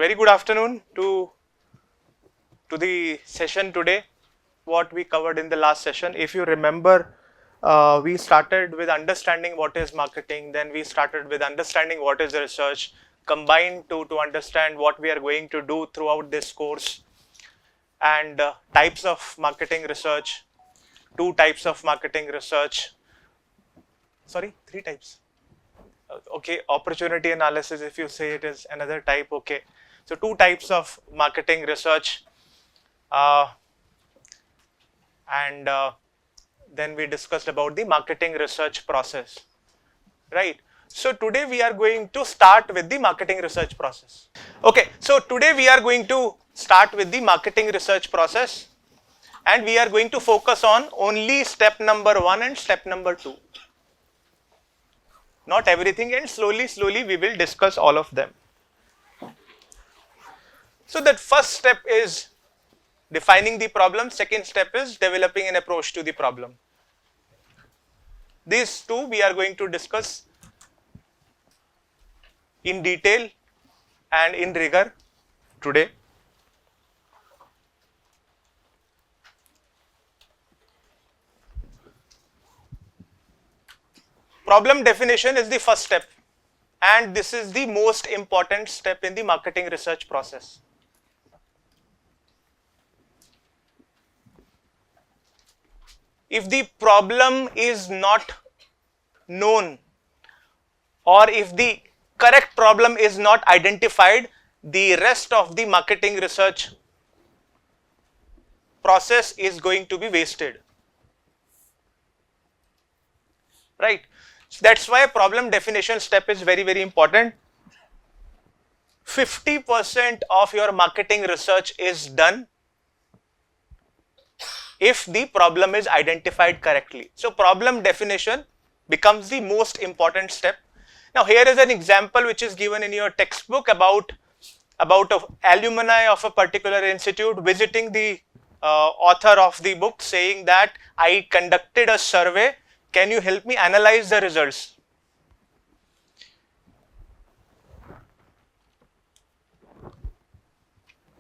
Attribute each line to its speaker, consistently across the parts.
Speaker 1: Very good afternoon to the session today. What we covered in the last session, if you remember, we started with understanding what is marketing, then we started with understanding what is research, combined to understand what we are going to do throughout this course, and types of marketing research, two types of marketing research, sorry, three types. Okay, opportunity analysis, if you say it is another type, okay. So two types of marketing research, and then we discussed about the marketing research process, right? So today we are going to start with the marketing research process. Okay, so today we are going to start with the marketing research process, and we are going to focus on only step number 1 and step number 2. Not everything, and slowly we will discuss all of them. So that first step is defining the problem, second step is developing an approach to the problem. These two we are going to discuss in detail and in rigor today. Problem definition is the first step, and this is the most important step in the marketing research process. If the problem is not known, or if the correct problem is not identified, the rest of the marketing research process is going to be wasted, right? So that's why problem definition step is very important. 50% of your marketing research is done if the problem is identified correctly. So problem definition becomes the most important step. Now here is an example which is given in your textbook about alumni of a particular institute visiting the author of the book, saying that I conducted a survey, can you help me analyze the results?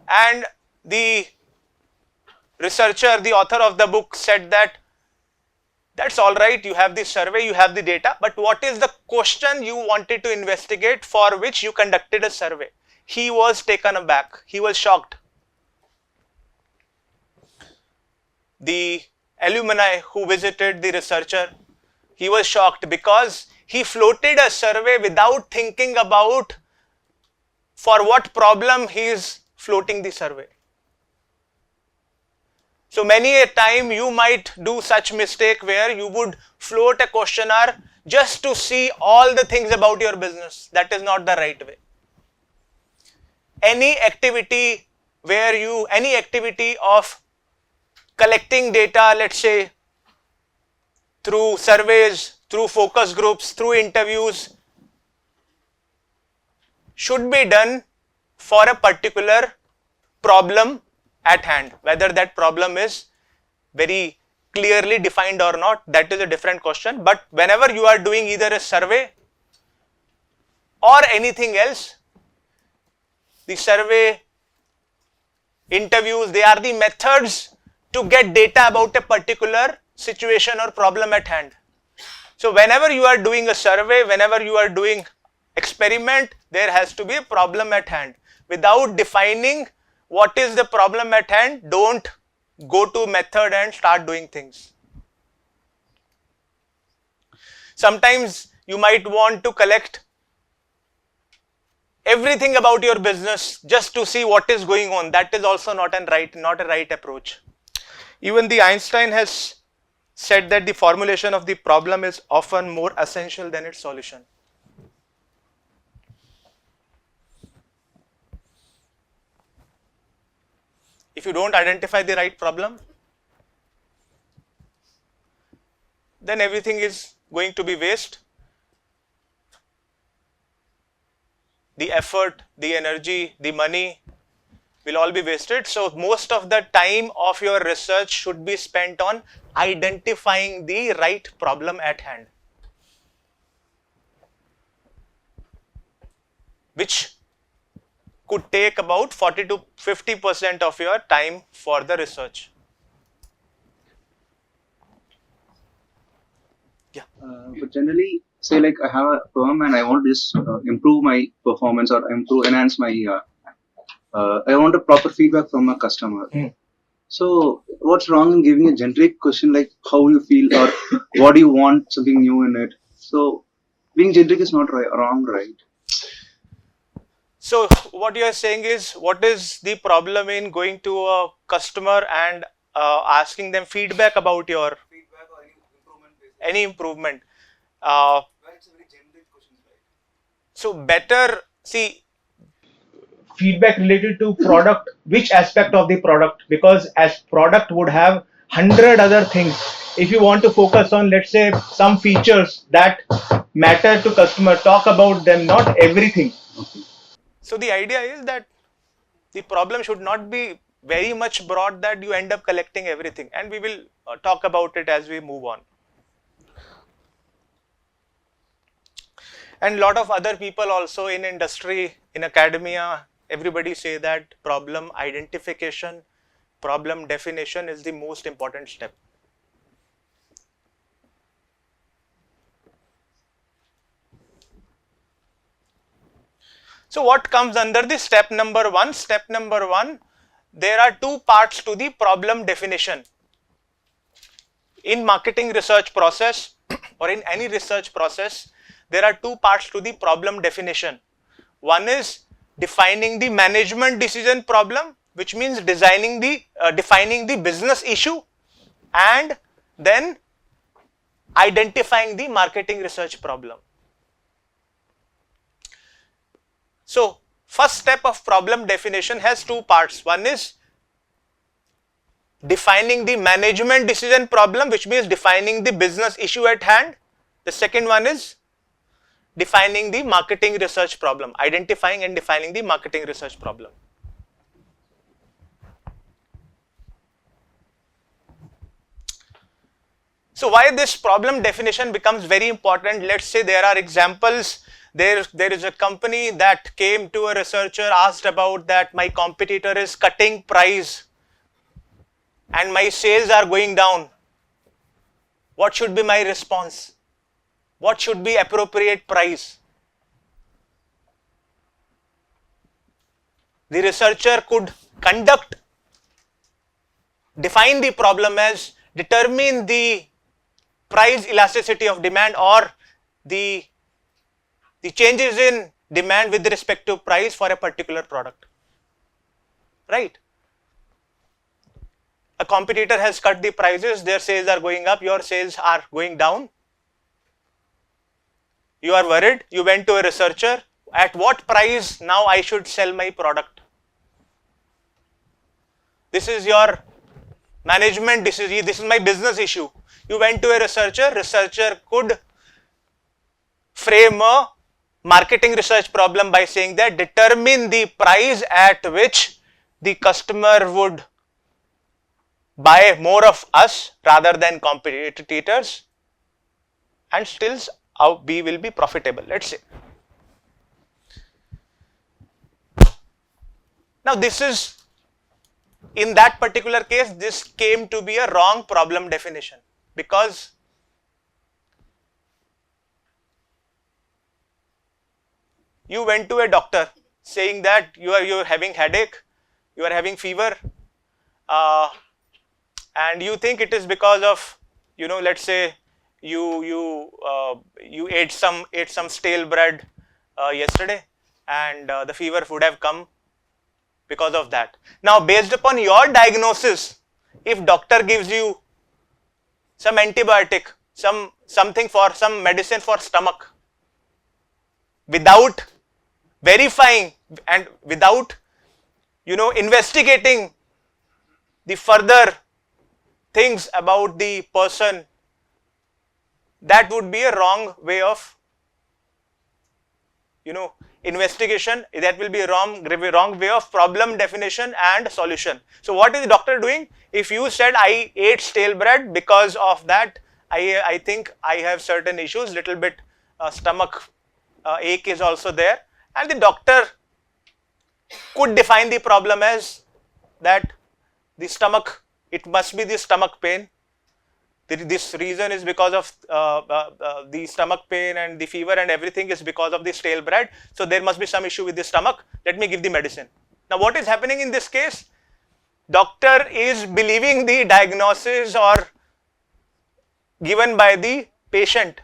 Speaker 1: And the researcher, the author of the book, said that that's all right, you have the survey, you have the data, but what is the question you wanted to investigate for which you conducted a survey? He was taken aback, he was shocked. The alumni who visited the researcher, he was shocked because he floated a survey without thinking about for what problem he is floating the survey. So many a time you might do such mistake where you would float a questionnaire just to see all the things about your business. That is not the right way. Any activity of collecting data, let's say through surveys, through focus groups, through interviews, should be done for a particular problem at hand. Whether that problem is very clearly defined or not, that is a different question. But whenever you are doing either a survey or anything else, the survey, interviews, they are the methods to get data about a particular situation or problem at hand. So whenever you are doing a survey, whenever you are doing experiment, there has to be a problem at hand. Without defining what is the problem at hand, don't go to method and start doing things. Sometimes you might want to collect everything about your business just to see what is going on. That is also not a right approach. Even the Einstein has said that the formulation of the problem is often more essential than its solution. If you don't identify the right problem, then everything is going to be waste. The effort, the energy, the money will all be wasted. So most of the time of your research should be spent on identifying the right problem at hand, which could take about 40 to 50% of your time for the research. Yeah.
Speaker 2: But generally, say like I have a firm and I want to just improve my performance or enhance my. I want a proper feedback from a customer. So, what's wrong in giving a generic question like how you feel or what do you want, something new in it? So, being generic is not wrong, right?
Speaker 1: So what you are saying is, what is the problem in going to a customer and asking them feedback about your
Speaker 2: Feedback or any improvement.
Speaker 1: Any improvement? It's a very generic question, right? So better see feedback related to product, which aspect of the product, because as product would have 100 other things. If you want to focus on, let's say, some features that matter to customer, talk about them, not everything.
Speaker 2: Okay.
Speaker 1: So the idea is that the problem should not be very much broad that you end up collecting everything, and we will talk about it as we move on. And lot of other people also in industry, in academia, everybody say that problem identification, problem definition is the most important step. So what comes under the step number one? Step number one, there are two parts to the problem definition. In marketing research process or in any research process, there are two parts to the problem definition. One is defining the management decision problem, which means defining the business issue, and then identifying the marketing research problem. So first step of problem definition has two parts. One is defining the management decision problem, which means defining the business issue at hand. The second one is defining the marketing research problem, identifying and defining the marketing research problem. So why this problem definition becomes very important? Let's say there are examples. There is a company that came to a researcher, asked about that my competitor is cutting price and my sales are going down. What should be my response? What should be appropriate price? The researcher could define the problem as determine the price elasticity of demand or the changes in demand with respect to price for a particular product, right? A competitor has cut the prices, their sales are going up, your sales are going down. You are worried, you went to a researcher, at what price now I should sell my product? This is your management decision, this is my business issue. You went to a researcher could frame a marketing research problem by saying that determine the price at which the customer would buy more of us rather than competitors, and still we will be profitable, let's say. Now this is, in that particular case, this came to be a wrong problem definition, because you went to a doctor saying that you are having headache, you are having fever, and you think it is because of, let's say you ate some stale bread yesterday, and the fever would have come because of that. Now based upon your diagnosis, if doctor gives you some antibiotic, something for some medicine for stomach, without verifying and without investigating the further things about the person, that would be a wrong way of investigation. That will be a wrong way of problem definition and solution. So what is the doctor doing? If you said I ate stale bread, because of that I think I have certain issues, little bit stomach ache is also there, and the doctor could define the problem as that the stomach, it must be the stomach pain. This reason is because of the stomach pain and the fever and everything is because of the stale bread. So there must be some issue with the stomach. Let me give the medicine. Now what is happening in this case? Doctor is believing the diagnosis or given by the patient.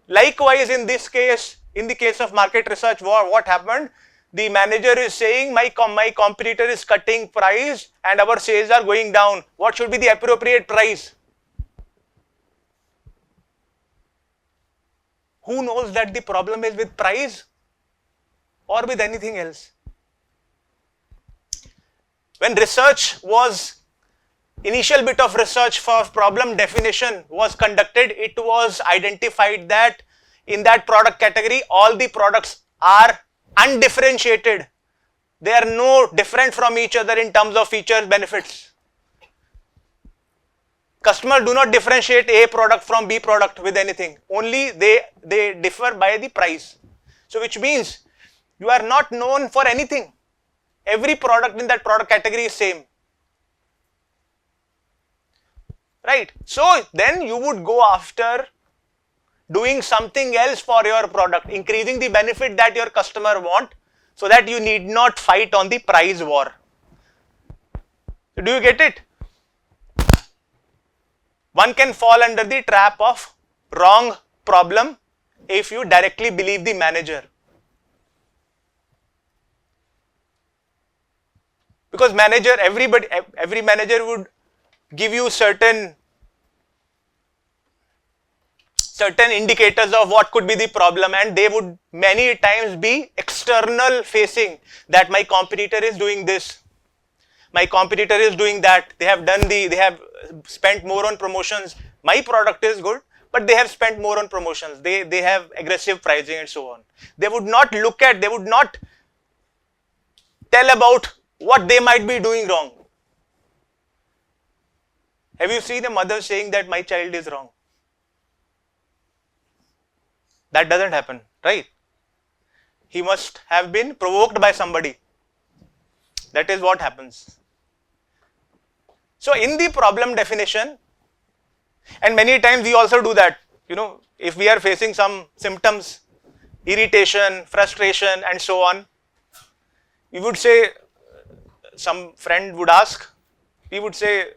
Speaker 1: Likewise, in this case, in the case of market research, what happened? The manager is saying my competitor is cutting price and our sales are going down. What should be the appropriate price? Who knows that the problem is with price or with anything else? When research was, initial bit of research for problem definition was conducted, it was identified that in that product category, all the products are undifferentiated. They are no different from each other in terms of features, benefits. Customers do not differentiate A product from B product with anything. Only they differ by the price. So which means you are not known for anything. Every product in that product category is same. Right? So then you would go after doing something else for your product, increasing the benefit that your customer want, so that you need not fight on the price war. So do you get it? One can fall under the trap of wrong problem if you directly believe the manager. Because manager, every manager would give you certain indicators of what could be the problem, and they would many times be external facing, that my competitor is doing this, my competitor is doing that, they have spent more on promotions, my product is good but they have spent more on promotions, they have aggressive pricing and so on. They would not tell about what they might be doing wrong. Have you seen a mother saying that my child is wrong? That doesn't happen, right? He must have been provoked by somebody. That is what happens. So in the problem definition, and many times we also do that, if we are facing some symptoms, irritation, frustration and so on, we would say, some friend would ask, we would say,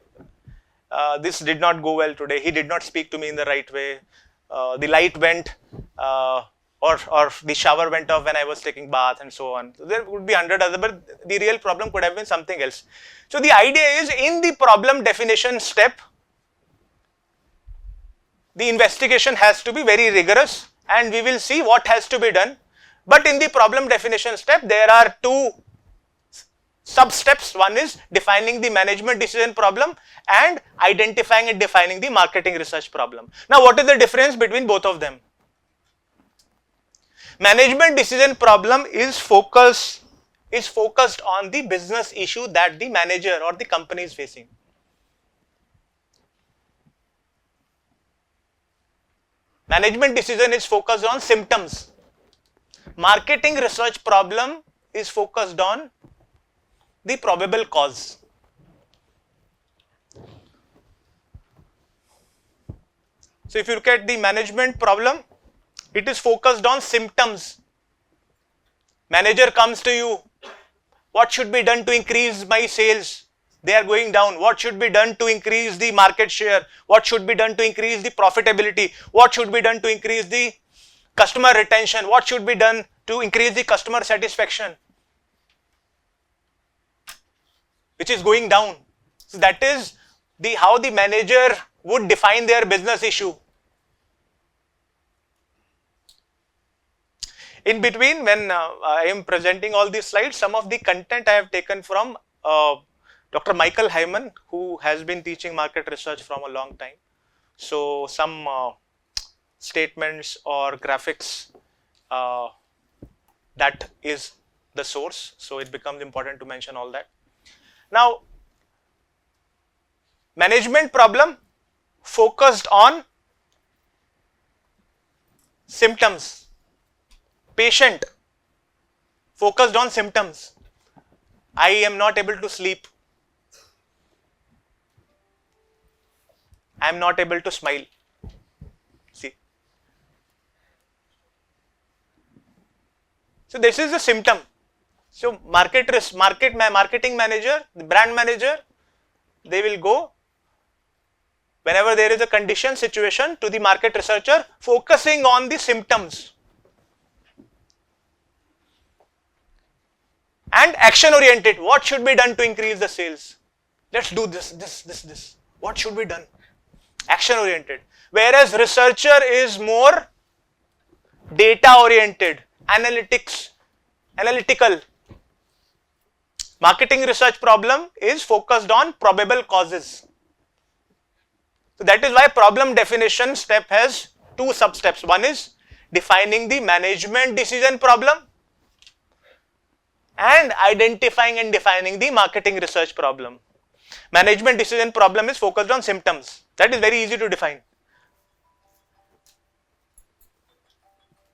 Speaker 1: this did not go well today, he did not speak to me in the right way, the light went, or the shower went off when I was taking bath and so on. So there would be 100 other, but the real problem could have been something else. So the idea is, in the problem definition step, the investigation has to be very rigorous and we will see what has to be done. But in the problem definition step, there are two sub-steps. One is defining the management decision problem and identifying and defining the marketing research problem. Now, what is the difference between both of them? Management decision problem is focused on the business issue that the manager or the company is facing. Management decision is focused on symptoms. Marketing research problem is focused on the probable cause. So if you look at the management problem, it is focused on symptoms. Manager comes to you, what should be done to increase my sales? They are going down. What should be done to increase the market share? What should be done to increase the profitability? What should be done to increase the customer retention? What should be done to increase the customer satisfaction, which is going down? So that is how the manager would define their business issue. In between, when I am presenting all these slides, some of the content I have taken from Dr. Michael Hyman, who has been teaching market research from a long time. So some statements or graphics, that is the source. So it becomes important to mention all that. Now, management problem focused on symptoms. Patient, focused on symptoms. I am not able to sleep. I am not able to smile. See. So this is a symptom. So marketing manager, the brand manager, they will go whenever there is a condition, situation to the market researcher focusing on the symptoms. And action oriented, what should be done to increase the sales? Let's do this. What should be done? Action oriented. Whereas researcher is more data oriented, analytical. Marketing research problem is focused on probable causes. So that is why problem definition step has two sub-steps. One is defining the management decision problem and identifying and defining the marketing research problem. Management decision problem is focused on symptoms. That is very easy to define.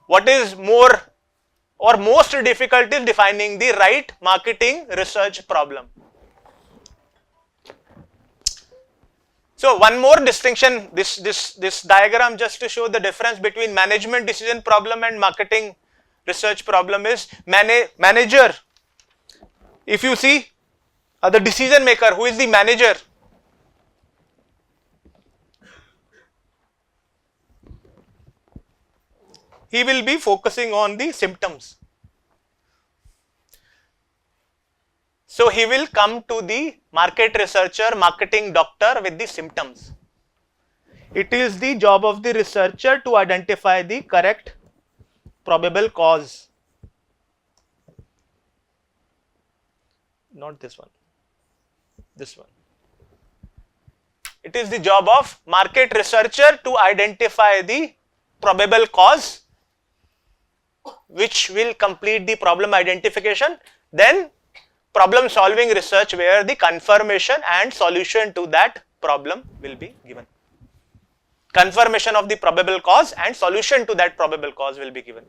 Speaker 1: What is more or most difficult is defining the right marketing research problem. So one more distinction, this diagram just to show the difference between management decision problem and marketing research problem is manager. If you see the decision maker, who is the manager? He will be focusing on the symptoms. So he will come to the market researcher, marketing doctor with the symptoms. It is the job of the researcher to identify the correct probable cause. Not this one, this one. It is the job of market researcher to identify the probable cause which will complete the problem identification, then problem solving research where the confirmation and solution to that problem will be given. Confirmation of the probable cause and solution to that probable cause will be given.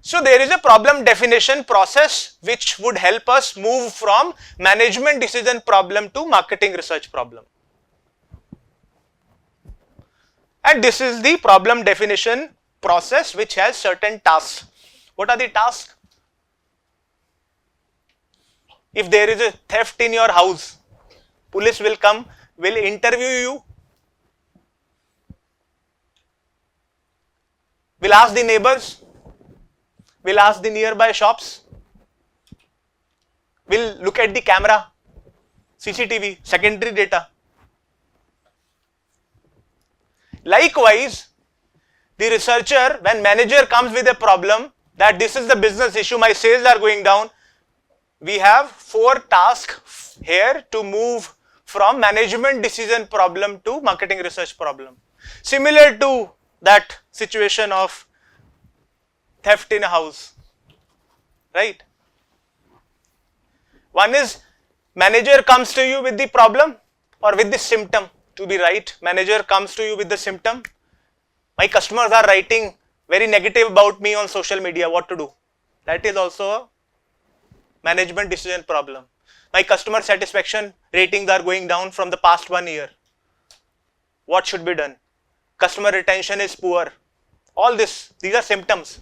Speaker 1: So there is a problem definition process which would help us move from management decision problem to marketing research problem. And this is the problem definition process which has certain tasks. What are the tasks? If there is a theft in your house, police will come, will interview you, will ask the neighbors, will ask the nearby shops, will look at the camera, CCTV, secondary data. Likewise, the researcher, when manager comes with a problem that this is the business issue, my sales are going down, we have 4 tasks here to move from management decision problem to marketing research problem. Similar to that situation of theft in a house, right? One is manager comes to you with the problem or with the symptom. To be right, manager comes to you with the symptom. My customers are writing very negative about me on social media, what to do? That is also a management decision problem. My customer satisfaction ratings are going down from the past 1 year. What should be done? Customer retention is poor. All this, these are symptoms.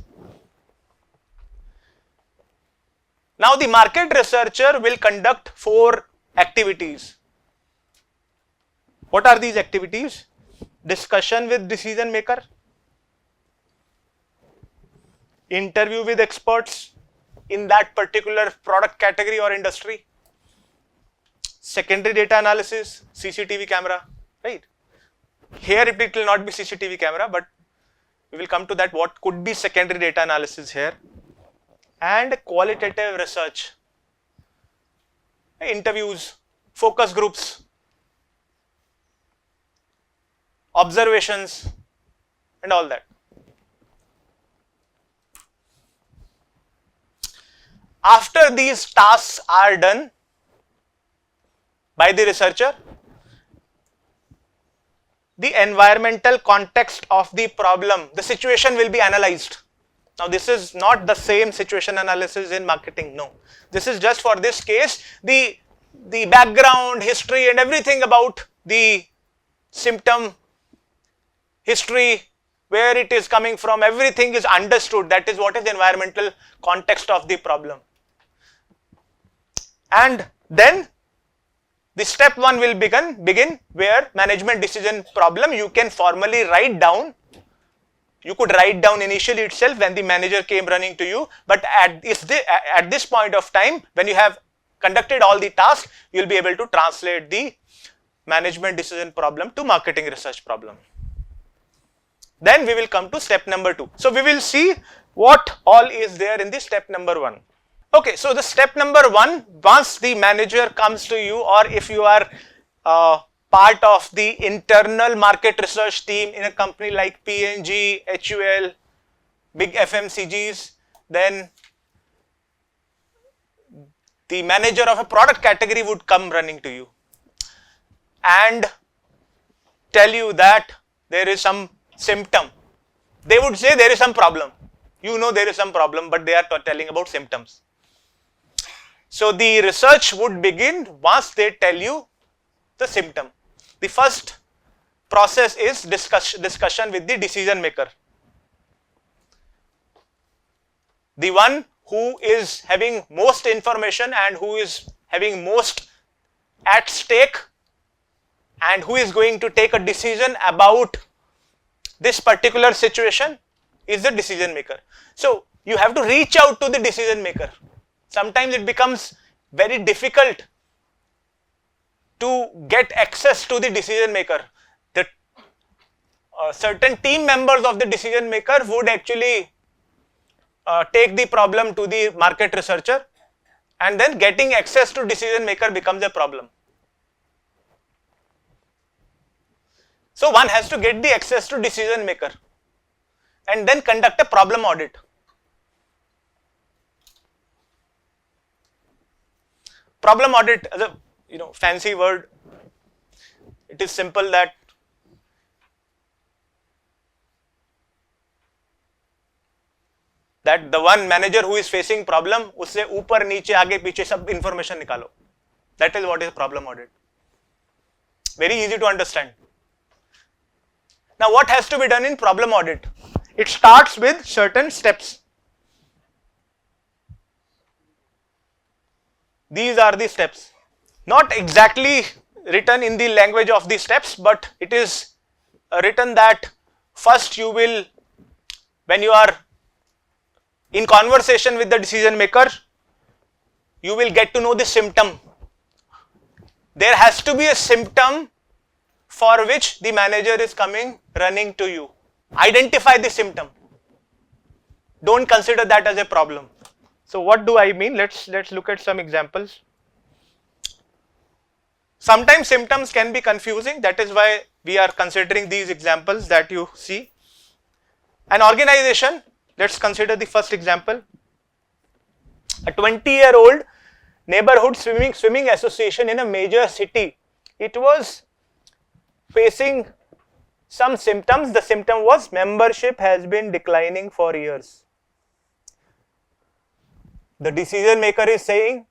Speaker 1: Now the market researcher will conduct 4 activities. What are these activities? Discussion with decision maker, interview with experts in that particular product category or industry, secondary data analysis, CCTV camera, right? Here it will not be CCTV camera, but we will come to that what could be secondary data analysis here, and qualitative research, interviews, focus groups, observations and all that. After these tasks are done by the researcher, the environmental context of the problem, the situation will be analyzed. Now this is not the same situation analysis in marketing, no. This is just for this case, the background, history and everything about the symptom, history, where it is coming from, everything is understood. That is what is the environmental context of the problem. And then the step 1 will begin where management decision problem you can formally write down. You could write down initially itself when the manager came running to you, but at this point of time, when you have conducted all the tasks, you will be able to translate the management decision problem to marketing research problem. Then we will come to step number 2. So we will see what all is there in the step number 1. Okay, so the step number 1, once the manager comes to you, or if you are part of the internal market research team in a company like P&G, HUL, big FMCGs, then the manager of a product category would come running to you and tell you that there is some symptom. They would say there is some problem. You know there is some problem, but they are telling about symptoms. So the research would begin once they tell you the symptom. The first process is discussion with the decision maker. The one who is having most information and who is having most at stake and who is going to take a decision about this particular situation is the decision maker. So you have to reach out to the decision maker. Sometimes it becomes very difficult to get access to the decision maker. The certain team members of the decision maker would actually take the problem to the market researcher, and then getting access to decision maker becomes a problem. So one has to get the access to decision maker and then conduct a problem audit. Problem audit is a fancy word. It is simple that the one manager who is facing problem, उससे ऊपर नीचे आगे पीछे सब information निकालो. That is what is problem audit. Very easy to understand. Now what has to be done in problem audit? It starts with certain steps. These are the steps. Not exactly written in the language of the steps, but it is written that first you will, when you are in conversation with the decision maker, you will get to know the symptom. There has to be a symptom for which the manager is coming running to you. Identify the symptom. Don't consider that as a problem. So what do I mean? Let's look at some examples. Sometimes symptoms can be confusing. That is why we are considering these examples that you see. An organization, let's consider the first example. A 20-year-old neighborhood swimming association in a major city. It was facing some symptoms. The symptom was membership has been declining for years. The decision maker is saying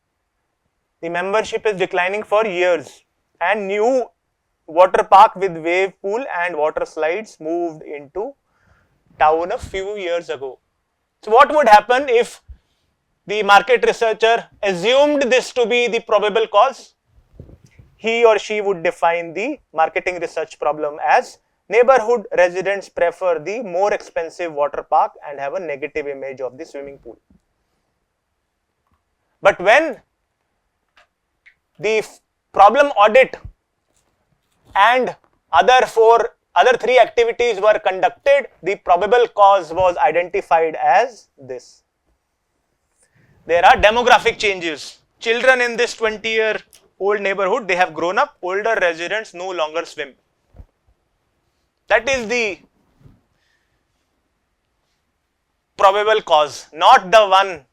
Speaker 1: the membership is declining for years, and new water park with wave pool and water slides moved into town a few years ago. So what would happen if the market researcher assumed this to be the probable cause? He or she would define the marketing research problem as neighborhood residents prefer the more expensive water park and have a negative image of the swimming pool. But when the problem audit and other three activities were conducted, the probable cause was identified as this. There are demographic changes. Children in this 20-year-old neighborhood, they have grown up. Older residents no longer swim. That is the probable cause, not the one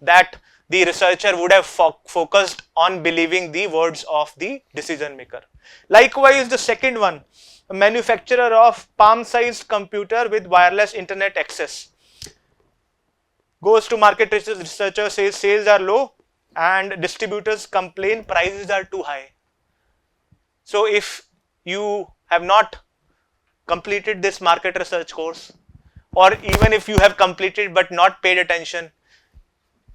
Speaker 1: that the researcher would have focused on believing the words of the decision maker. Likewise, the second one, a manufacturer of palm-sized computer with wireless internet access. Goes to market researcher, says sales are low and distributors complain prices are too high. So if you have not completed this market research course, or even if you have completed but not paid attention,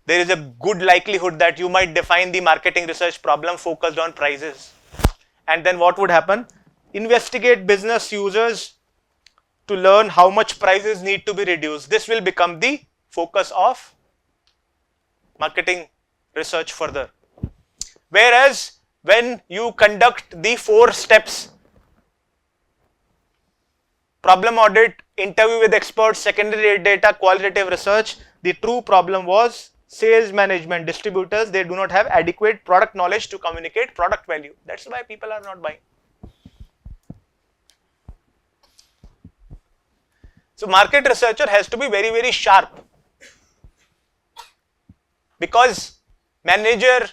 Speaker 1: there is a good likelihood that you might define the marketing research problem focused on prices. And then what would happen? Investigate business users to learn how much prices need to be reduced. This will become the focus of marketing research further. Whereas when you conduct the 4 steps, problem audit, interview with experts, secondary data, qualitative research, the true problem was sales management, distributors, they do not have adequate product knowledge to communicate product value. That's why people are not buying. So market researcher has to be very, very sharp, because manager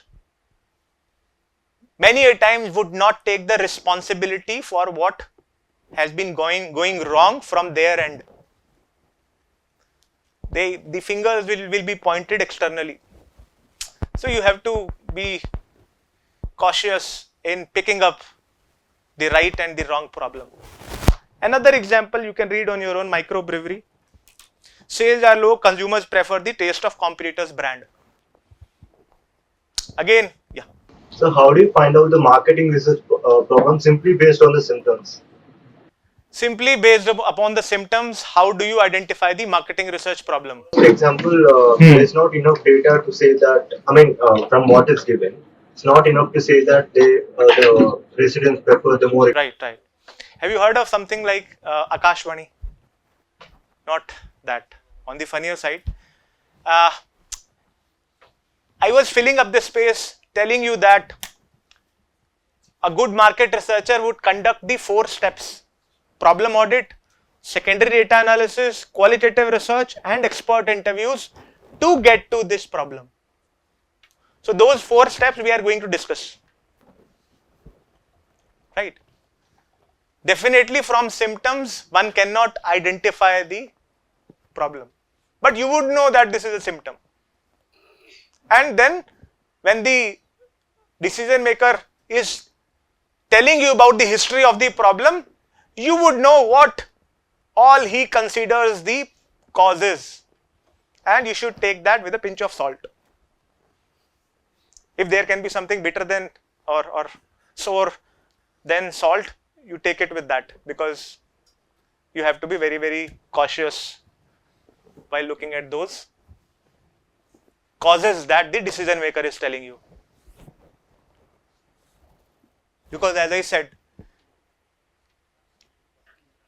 Speaker 1: many a times would not take the responsibility for what has been going wrong from their end. The fingers will be pointed externally. So you have to be cautious in picking up the right and the wrong problem. Another example you can read on your own, microbrewery. Sales are low, consumers prefer the taste of competitor's brand. Again, yeah.
Speaker 3: So how do you find out the marketing research problem simply based on the symptoms?
Speaker 1: Simply based upon the symptoms, how do you identify the marketing research problem?
Speaker 3: For example, there's not enough data to say that, from what is given, it's not enough to say that the residents prefer the more.
Speaker 1: Right. Have you heard of something like Akashvani? Not that. On the funnier side, I was filling up this space telling you that a good market researcher would conduct the 4 steps: problem audit, secondary data analysis, qualitative research and expert interviews to get to this problem. So those 4 steps we are going to discuss. Right. Definitely from symptoms one cannot identify the problem, but you would know that this is a symptom. And then when the decision maker is telling you about the history of the problem, you would know what all he considers the causes, and you should take that with a pinch of salt. If there can be something bitter than or sour than salt, you take it with that, because you have to be very, very cautious while looking at those causes that the decision maker is telling you. Because as I said,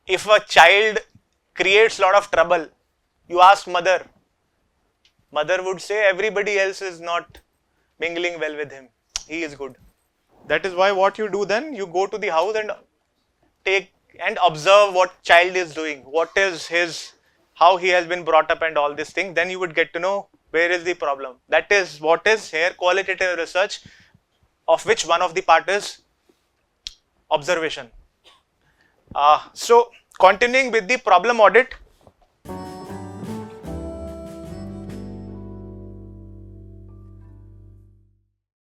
Speaker 1: if a child creates a lot of trouble, you ask mother would say everybody else is not mingling well with him, he is good. That is why what you do then, you go to the house and take and observe what child is doing, what is his, how he has been brought up and all these things. Then you would get to know where is the problem. That is what is here qualitative research, of which one of the part is observation. So continuing with the problem audit,